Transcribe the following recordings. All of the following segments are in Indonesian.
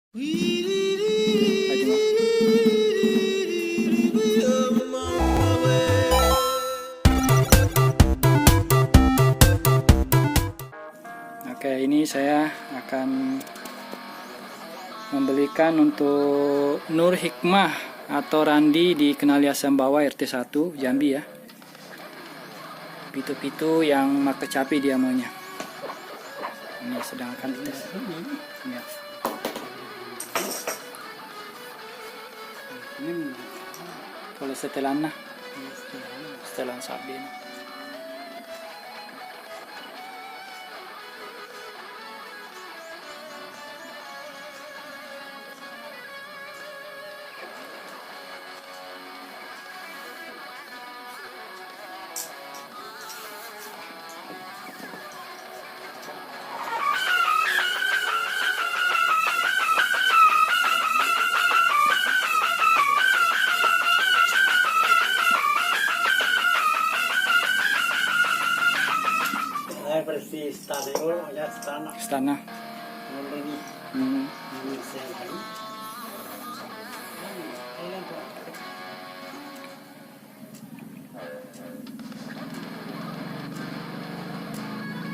Oke, ini saya akan membelikan untuk Nur Hikmah atau Randi di Kenali Asam Bawah RT 1 Jambi ya. Pitu-pitu yang mak kecapi dia maunya. Ini sedangkan dites. Ya. Kalau setelan nah, setelan sabin. Bersih stadion ya Istana.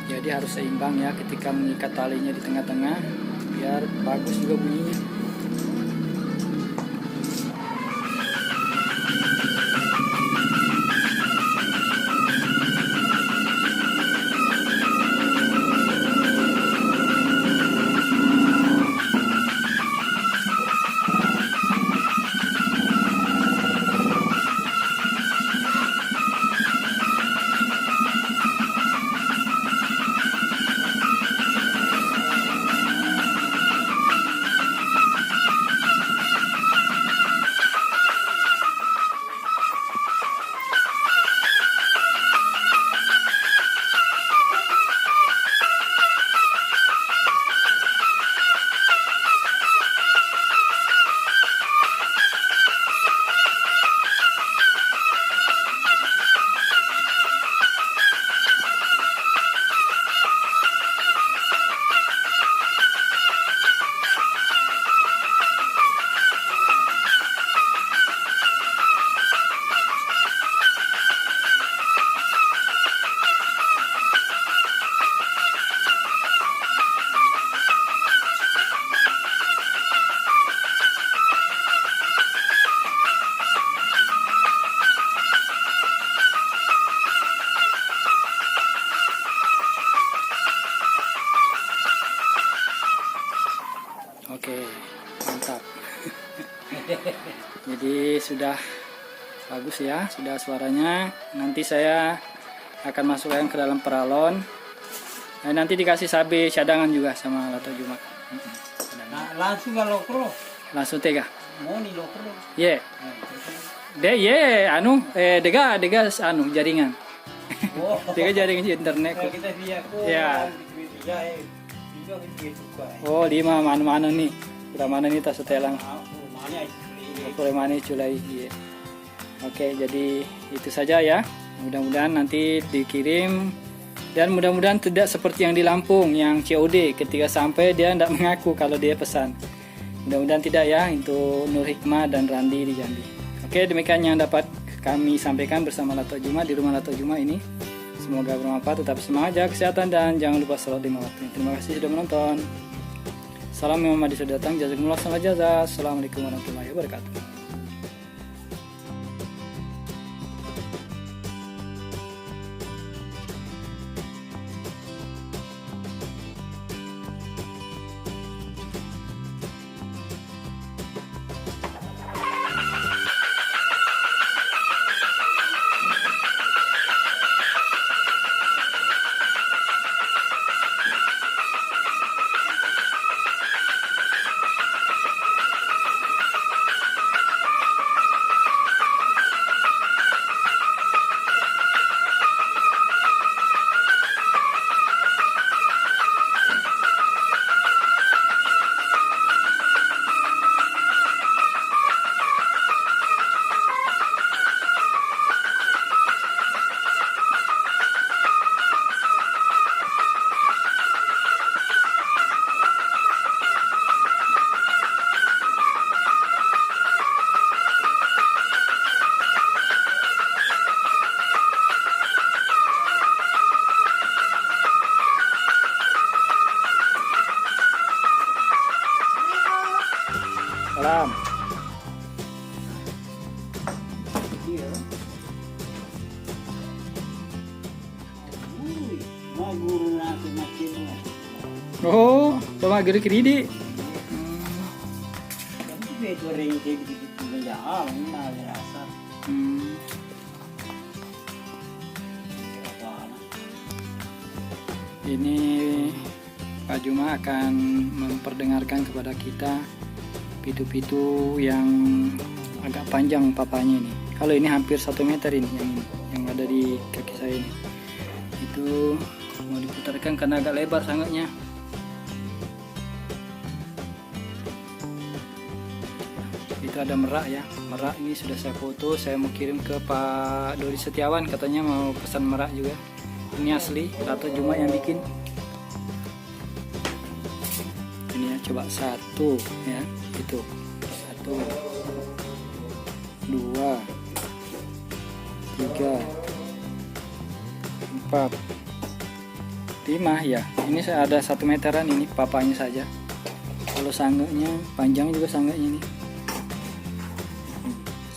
Jadi harus seimbang ya ketika mengikat talinya di tengah-tengah biar bagus juga bunyinya. Oke, mantap. Jadi sudah bagus ya, sudah suaranya. Nanti saya akan masukkan ke dalam peralon. Nanti dikasih sabe cadangan juga sama Lato Jumat. Nah, langsung ke lokro. Langsung tega. Mau nih lokro. Ye. Dega anu jaringan. Oh. Dega jaringan internet. Nah, kita via ko. Ya. Ya, video gitu juga. Oh, di mana nih? Udah mana nih tas setelang? Mana Boleh mana culai. Iya. Oke, jadi itu saja ya. Mudah-mudahan nanti dikirim dan mudah-mudahan tidak seperti yang di Lampung yang COD ketika sampai dia tidak mengaku kalau dia pesan. Mudah-mudahan tidak ya untuk Nur Hikmah dan Randi di Jambi. Oke, demikian yang dapat kami sampaikan bersama Lato Juma di rumah Lato Juma ini. Semoga bermanfaat, tetap semangat, jaga kesehatan dan jangan lupa sholat 5 waktu. Terima kasih sudah menonton. Salam yang Muhammad sudah datang, jazakumullah khairan jazaa. Assalamualaikum warahmatullahi wabarakatuh. Salam. Iya. Mau guru nanti makin. Oh, sama gede kridi. Tapi goreng kayak gitu banyak, mana rasa. Ini Pak Juma akan memperdengarkan kepada kita pitu-pitu yang agak panjang papanya ini. Kalau ini hampir 1 meter ini yang ada di kaki saya ini. Itu mau diputarkan karena agak lebar sangatnya. Itu ada merak ya. Merak ini sudah saya foto, saya mau kirim ke Pak Dodi Setiawan, katanya mau pesan merak juga. Ini asli atau Juma yang bikin. Ini ya, coba 1 ya, itu 1 2 3 4 5 ya. Ini saya ada 1 meteran ini papanya saja. Kalau sangganya panjang juga sangganya ini.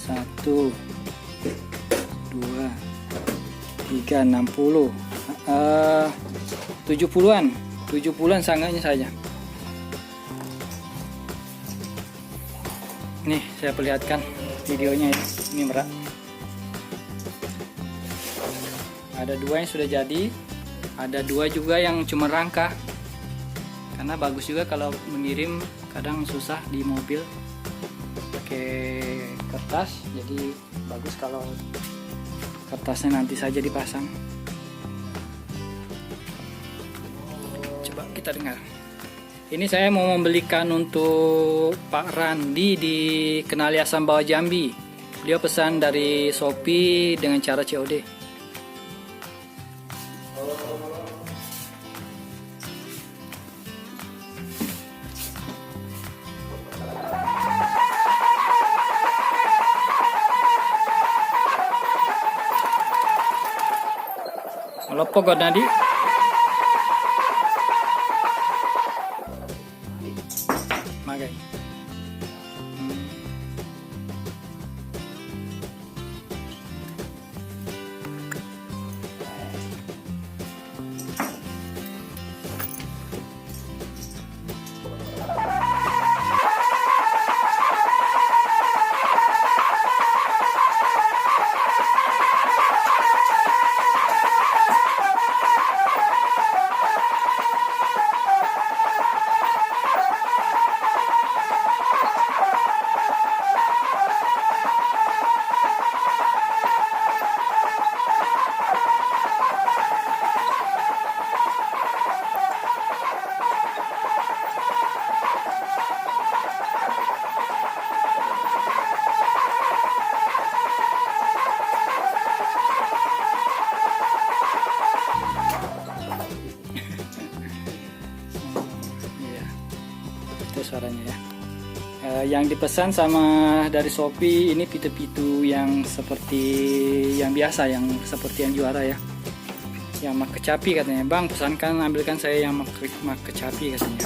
1 2 3 60 70-an sangganya saja. Nih saya perlihatkan videonya ini merak. Ada 2 yang sudah jadi, ada 2 juga yang cuma rangka. Karena bagus juga kalau mengirim, kadang susah di mobil pakai kertas, jadi bagus kalau kertasnya nanti saja dipasang. Coba kita dengar. Ini saya mau membelikan untuk Pak Randi di Kenaliasan Bawah Jambi. Beliau pesan dari Shopee dengan cara COD. Lopo god nadi. Magai. Suaranya ya. Yang dipesan sama dari Shopee ini pitu-pitu yang seperti yang biasa, yang seperti yang juara ya. Yang mak kecapi katanya. Bang, pesankan ambilkan saya yang mak kecapi katanya.